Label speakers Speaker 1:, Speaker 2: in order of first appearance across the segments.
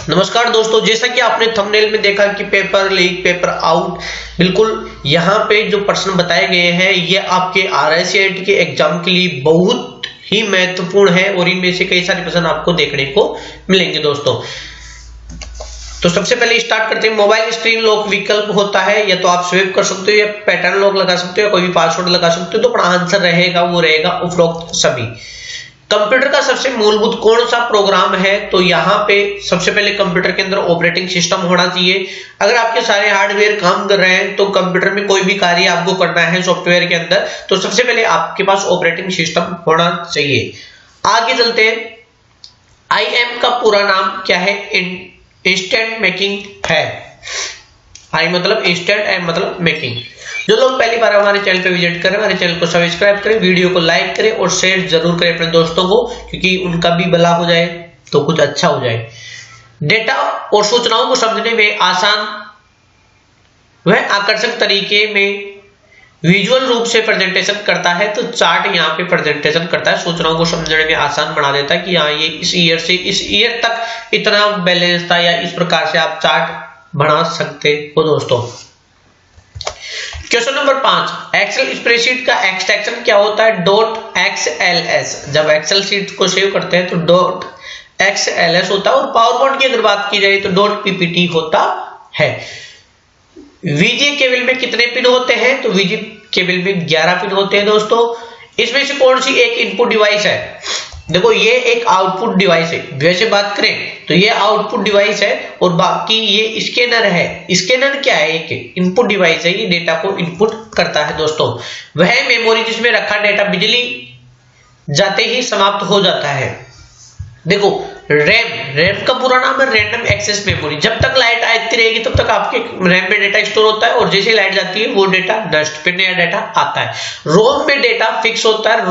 Speaker 1: नमस्कार दोस्तों, जैसा कि आपने थंबनेल में देखा कि पेपर लीक पेपर आउट, बिल्कुल यहाँ पे जो प्रश्न बताए गए हैं ये आपके RICIT के एग्जाम के लिए बहुत ही महत्वपूर्ण है और इनमें से कई सारे प्रश्न आपको देखने को मिलेंगे दोस्तों। तो सबसे पहले स्टार्ट करते हैं। मोबाइल स्क्रीन लॉक विकल्प होता है, या तो आप स्विप कर सकते हो या पैटर्न लॉक लगा सकते हो या कोई भी पासवर्ड लगा सकते हो। तो अपना आंसर रहेगा वो रहेगा उपरोक्त सभी। कंप्यूटर का सबसे मूलभूत कौन सा प्रोग्राम है? तो यहाँ पे सबसे पहले कंप्यूटर के अंदर ऑपरेटिंग सिस्टम होना चाहिए। अगर आपके सारे हार्डवेयर काम कर रहे हैं तो कंप्यूटर में कोई भी कार्य आपको करना है सॉफ्टवेयर के अंदर, तो सबसे पहले आपके पास ऑपरेटिंग सिस्टम होना चाहिए। आगे चलते हैं। IM का पूरा नाम क्या है? इंस्टेंट मेकिंग है। आई मतलब इंस्टेंट, एम मतलब मेकिंग। जो लोग पहली बार हमारे चैनल पे विजिट करें, हमारे चैनल को सब्सक्राइब करें, वीडियो को लाइक करें और शेयर जरूर करें अपने दोस्तों को, क्योंकि उनका भी भला हो जाए तो कुछ अच्छा हो जाए। डेटा और सूचनाओं को समझने में आसान व आकर्षक तरीके में विजुअल रूप से प्रेजेंटेशन करता है। तो चार्ट यहाँ पे प्रेजेंटेशन करता है, सूचनाओं को समझने में आसान बना देता है कि हाँ ये इस ईयर से इस ईयर तक इतना बैलेंस था, या इस प्रकार से आप चार्ट बना सकते हो दोस्तों। क्वेश्चन नंबर 5, एक्सेल स्प्रेडशीट का एक्सटेंशन क्या होता है? .xls। जब एक्सेल शीट को सेव करते हैं तो .xls होता है, और पावर पॉइंट की अगर बात की जाए तो .ppt होता है। VGA केबल में कितने पिन होते हैं? तो VGA केबल में 11 पिन होते हैं दोस्तों। इसमें से कौन सी एक इनपुट डिवाइस है? देखो ये एक आउटपुट डिवाइस है। वैसे बात करें तो ये आउटपुट डिवाइस है और बाकी ये स्कैनर है। स्कैनर क्या है? एक इनपुट डिवाइस है, ये डेटा को इनपुट करता है दोस्तों। वह मेमोरी जिसमें रखा डेटा बिजली जाते ही समाप्त हो जाता है। देखो रैम का पूरा नाम है रैंडम एक्सेस मेमोरी। जब तक लाइट आती रहेगी तब तक आपके रैम में डेटा स्टोर होता है, और जैसे लाइट जाती है वो डेटा नष्ट, फिर नया डेटा आता है। रोम में डेटा फिक्स होता है।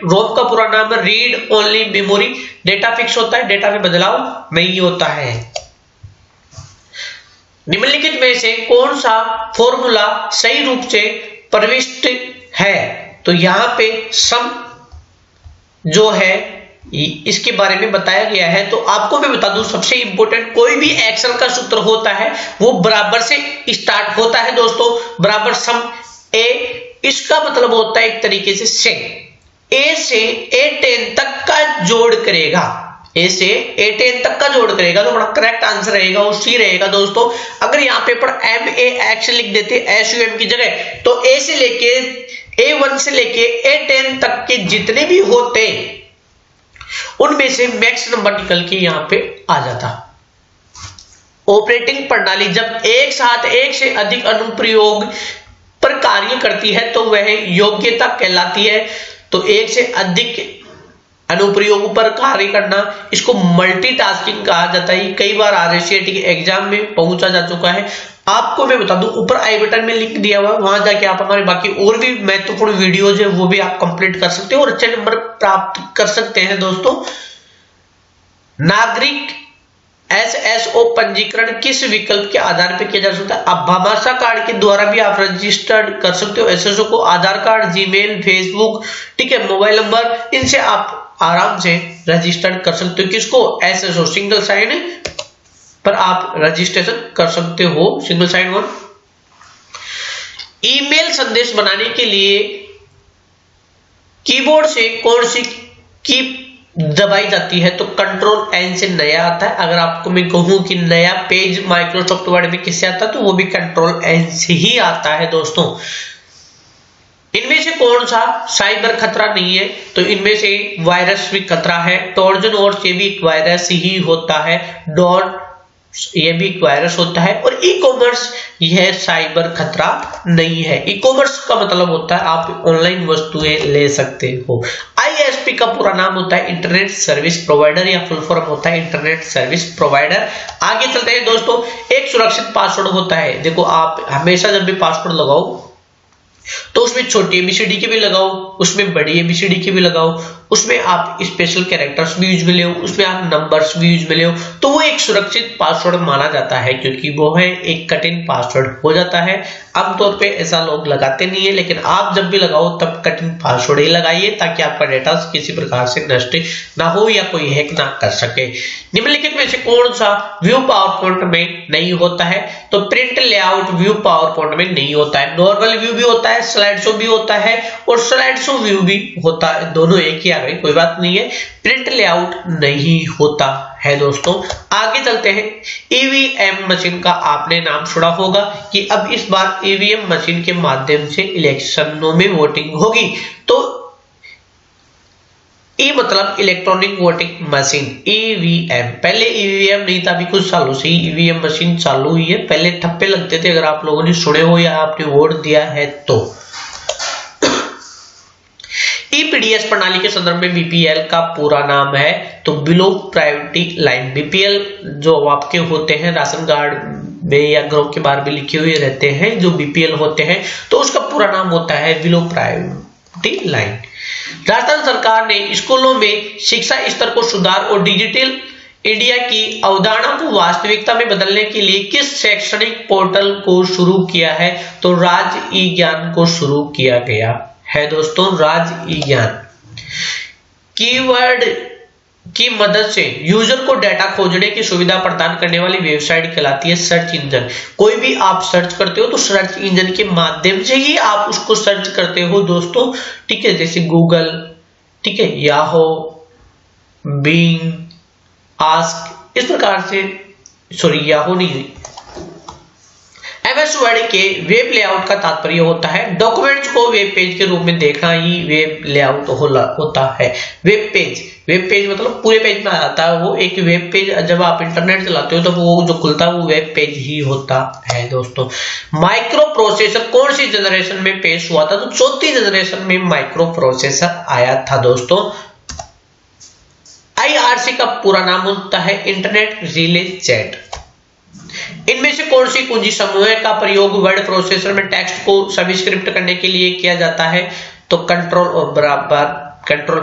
Speaker 1: रोम का पूरा नाम है read only memory. Data fix होता है, डेटा में बदलाव नहीं होता है। निम्नलिखित में से कौन सा फॉर्मूला सही रूप से प्रविष्ट है? तो यहाँ पे सम जो है इसके बारे में बताया गया है। तो आपको मैं बता दूं, सबसे इंपॉर्टेंट कोई भी एक्सेल का सूत्र होता है वो बराबर से स्टार्ट होता है दोस्तों। बराबर सम ए, इसका मतलब होता है एक तरीके से A से A10 तक का जोड़ करेगा। A से A10 तक का जोड़ करेगा तो अपना करेक्ट आंसर रहेगा वो C रहेगा दोस्तों। अगर यहाँ पे पर MAX लिख देते SUM की जगह, तो A से लेके A1 से लेके A10 तक के जितने भी होते उनमें से मैक्स नंबर निकल के यहां पे आ जाता। ऑपरेटिंग प्रणाली जब एक साथ एक से अधिक अनुप्रयोग पर कार्य करती है तो वह योग्यता कहलाती है। तो एक से अधिक अनुप्रयोग पर कार्य करना, इसको मल्टीटास्किंग कहा जाता है। कई बार RICIT के एग्जाम में पूछा जा चुका है। आपको मैं बता दूं, ऊपर आई बटन में लिंक दिया हुआ है, वहां जाके आप हमारे बाकी और भी महत्वपूर्ण वीडियोज है वो भी आप कंप्लीट कर सकते हो और अच्छे नंबर प्राप्त कर सकते हैं दोस्तों। नागरिक SSO पंजीकरण किस विकल्प के आधार पर किया जा सकता है? आप भामाशाह कार्ड के द्वारा भी आप रजिस्टर्ड कर सकते हो SSO को। आधार कार्ड, जीमेल, फेसबुक, ठीक है, मोबाइल नंबर, इनसे आप आराम से रजिस्टर्ड कर सकते हो। किसको? SSO सिंगल साइन पर आप रजिस्ट्रेशन कर सकते हो, सिंगल साइन वन। ईमेल संदेश बनाने के लिए कीबोर्ड से कौन सी की दबाई जाती है? तो Ctrl+N से नया आता है। अगर आपको मैं कहूं कि नया पेज माइक्रोसॉफ्ट वर्ड में किससे आता है, तो वो भी Ctrl+N से ही आता है दोस्तों। इनमें से कौन सा साइबर खतरा नहीं है? तो इनमें से वायरस भी खतरा है। ट्रोजन हॉर्स ये भी वायरस ही होता है। डॉट ये भी वायरस होता है। और ई कॉमर्स यह साइबर खतरा नहीं है। ई कॉमर्स का मतलब होता है आप ऑनलाइन वस्तुएं ले सकते हो। ISP का पूरा नाम होता है इंटरनेट सर्विस प्रोवाइडर, या फुल फॉर्म होता है इंटरनेट सर्विस प्रोवाइडर। आगे चलते हैं दोस्तों। एक सुरक्षित पासवर्ड होता है। देखो आप हमेशा जब भी पासवर्ड लगाओ तो उसमें छोटी ABCD के भी लगाओ, उसमें बड़ी ABCD के भी लगाओ, उसमें आप स्पेशल कैरेक्टर्स भी यूज में ले, उसमें आप नंबर्स भी यूज में ले, तो वो एक सुरक्षित पासवर्ड माना जाता है, क्योंकि वो है एक कठिन पासवर्ड हो जाता है। आमतौर पे ऐसा लोग लगाते नहीं है, लेकिन आप जब भी लगाओ तब कठिन पासवर्ड ही लगाइए, ताकि आपका डेटा किसी प्रकार से नष्ट ना हो या कोई हैक ना कर सके। निम्नलिखित में से कौन सा व्यू पावरपॉइंट में नहीं होता है? तो प्रिंट लेआउट व्यू पावरपॉइंट में नहीं होता है। नॉर्मल व्यू भी होता है, स्लाइड शो भी होता है और स्लाइड शो व्यू भी होता है, दोनों एक ही आ गई, कोई बात नहीं है। प्रिंट लेआउट नहीं होता है दोस्तों। आगे चलते हैं। ईवीएम मशीन का आपने नाम सुना होगा कि अब इस बार ईवीएम मशीन के माध्यम से इलेक्शनों में वोटिंग होगी। तो ई मतलब इलेक्ट्रॉनिक वोटिंग मशीन, ईवीएम। पहले ईवीएम नहीं था, अभी कुछ सालों से ईवीएम मशीन चालू हुई है। पहले ठप्पे लगते थे, अगर आप लोगों ने सुने हो या आपने वोट दिया है तो। ईपीडीएस प्रणाली के संदर्भ में बीपीएल का पूरा नाम है तो बिलो प्रायोरिटी लाइन। बीपीएल जो आपके होते हैं राशन कार्ड में या ग्रुप के बाहर भी लिखे हुए रहते हैं, जो बीपीएल होते हैं, तो उसका पूरा नाम होता है बिलो प्रायोरिटी लाइन। राजस्थान सरकार ने स्कूलों में शिक्षा स्तर को सुधार और डिजिटल इंडिया की अवधारणा को वास्तविकता में बदलने के लिए किस शैक्षणिक पोर्टल को शुरू किया है? तो राज ई ज्ञान को शुरू किया गया है दोस्तों, राज ई ज्ञान। कीवर्ड की मदद से यूजर को डाटा खोजने की सुविधा प्रदान करने वाली वेबसाइट कहलाती है सर्च इंजन। कोई भी आप सर्च करते हो तो सर्च इंजन के माध्यम से ही आप उसको सर्च करते हो दोस्तों, ठीक है, जैसे गूगल, ठीक है, याहो, बिंग, आस्क, इस प्रकार से, सॉरी याहो नहीं, एमएस वर्ड के वेब लेआउट का तात्पर्य होता है डॉक्यूमेंट्स को वेब पेज के रूप में देखना ही वेब लेआउट होता है। वेब पेज मतलब पूरे पेज में आता है वो एक वेब पेज। जब आप इंटरनेट चलाते हो तो वो जो खुलता है वो वेब पेज ही होता है दोस्तों। माइक्रो प्रोसेसर कौन सी जनरेशन में पेश हुआ था? तो चौथी जनरेशन में माइक्रो प्रोसेसर आया था दोस्तों। IRC का पूरा नाम होता है इंटरनेट रिले चैट। इनमें से कौन सी कुंजी समूह का प्रयोग वर्ड प्रोसेसर में टेक्स्ट को सबस्क्रिप्ट करने के लिए किया जाता है? तो कंट्रोल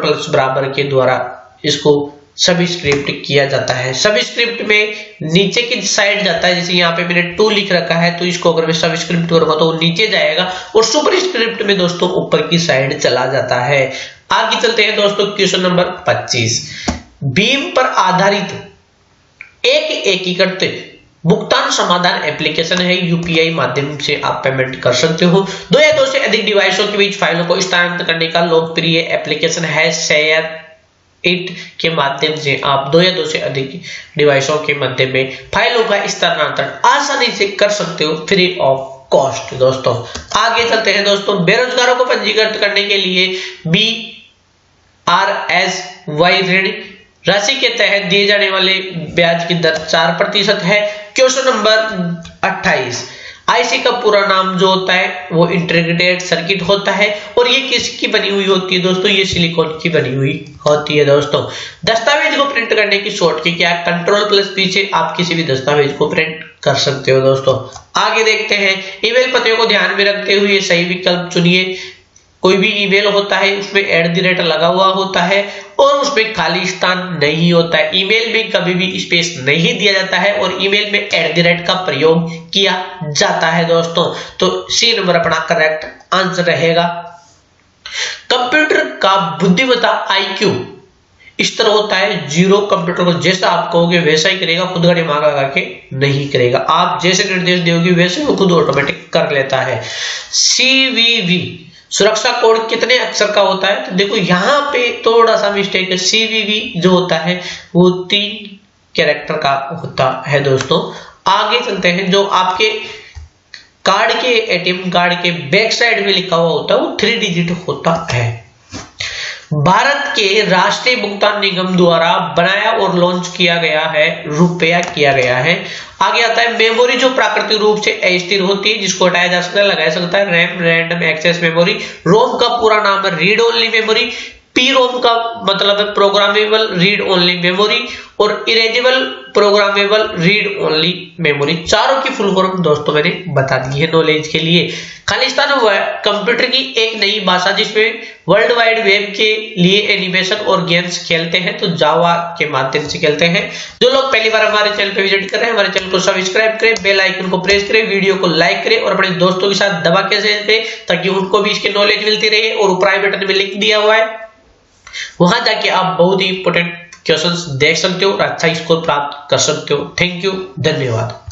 Speaker 1: प्लस बराबर के द्वारा इसको सबस्क्रिप्ट किया जाता है। सबस्क्रिप्ट में नीचे की साइड जाता है, जैसे यहाँ पे मैंने 2 लिख रखा है, तो इसको अगर मैं सबस्क्रिप्ट करूंगा तो वो नीचे जाएगा, और सुपरस्क्रिप्ट में दोस्तों ऊपर की साइड चला जाता है। आगे चलते हैं दोस्तों, क्वेश्चन नंबर 25। भीम पर आधारित एक एकीकृत भुगतान समाधान एप्लीकेशन है। यूपीआई माध्यम से आप पेमेंट कर सकते हो। 2 या 2 से अधिक डिवाइसों के बीच फाइलों को स्थानांतरित करने का लोकप्रिय एप्लीकेशन है शेयर इट के माध्यम से आप 2 या 2 से अधिक डिवाइसों के मध्य में फाइलों का स्थानांतरण आसानी से कर सकते हो फ्री ऑफ कॉस्ट दोस्तों। आगे चलते हैं दोस्तों। बेरोजगारों को पंजीकृत करने के लिए BRSY ऋण राशि के तहत दिए जाने वाले ब्याज की दर 4% है। Question number 28। आईसी का पूरा नाम जो होता है वो इंटीग्रेटेड सर्किट होता है, और ये किसकी बनी हुई होती है दोस्तों? ये सिलिकॉन की बनी हुई होती है दोस्तों। दस्तावेज को प्रिंट करने की शॉर्टकट क्या है? कंट्रोल प्लस पी से आप किसी भी दस्तावेज को प्रिंट कर सकते हो दोस्तों। आगे देखते हैं। ईमेल पते को ध्यान में रखते हुए सही विकल्प चुनिए। कोई भी ईमेल होता है उसमें @ लगा हुआ होता है और उसमें खाली स्थान नहीं होता है। ईमेल में कभी भी स्पेस नहीं दिया जाता है और ईमेल में @ का प्रयोग किया जाता है दोस्तों। तो सी नंबर अपना करेक्ट आंसर रहेगा। कंप्यूटर का बुद्धिमत्ता IQ स्तर होता है 0। कंप्यूटर को जैसा आप कहोगे वैसा ही करेगा, खुद का दिमाग लगा के नहीं करेगा। आप जैसे निर्देश दोगे वैसे वो खुद ऑटोमेटिक कर लेता है। CVV सुरक्षा कोड कितने अक्षर का होता है? तो देखो यहाँ पे थोड़ा सा मिस्टेक है। CVV जो होता है वो 3 कैरेक्टर का होता है दोस्तों। आगे चलते हैं। जो आपके कार्ड के ATM कार्ड के बैक साइड में लिखा हुआ होता है वो 3 डिजिट होता है। भारत के राष्ट्रीय भुगतान निगम द्वारा बनाया और लॉन्च किया गया है, रुपया किया गया है। आगे आता है मेमोरी जो प्राकृतिक रूप से अस्थिर होती है, जिसको हटाया जा सकता है, लगाया सकता है। RAM random access memory. ROM का पूरा नाम है रीड ओनली मेमोरी। PROM का मतलब है प्रोग्रामेबल रीड ओनली मेमोरी, और erasable programmable read only memory. चारों की फुल फॉर्म दोस्तों मैंने बता दी है नॉलेज के लिए। खालिस्तान हुआ है कंप्यूटर की एक नई भाषा जिसमें वर्ल्ड वाइड वेब के लिए एनिमेशन और गेम्स खेलते हैं, तो जावा के माध्यम से खेलते हैं। जो लोग पहली बार हमारे चैनल पे विजिट कर रहे हैं, हमारे चैनल को सब्सक्राइब करें, बेल आइकन को प्रेस करें, वीडियो को लाइक करें और अपने दोस्तों के साथ दबा के शेयर करें ताकि उनको भी इसके नॉलेज मिलती रहे। और ऊपर आई बटन में लिंक दिया हुआ है, वहां जाके आप बहुत ही इंपोर्टेंट क्वेश्चंस देख सकते हो और अच्छा स्कोर प्राप्त कर सकते हो। थैंक यू, धन्यवाद।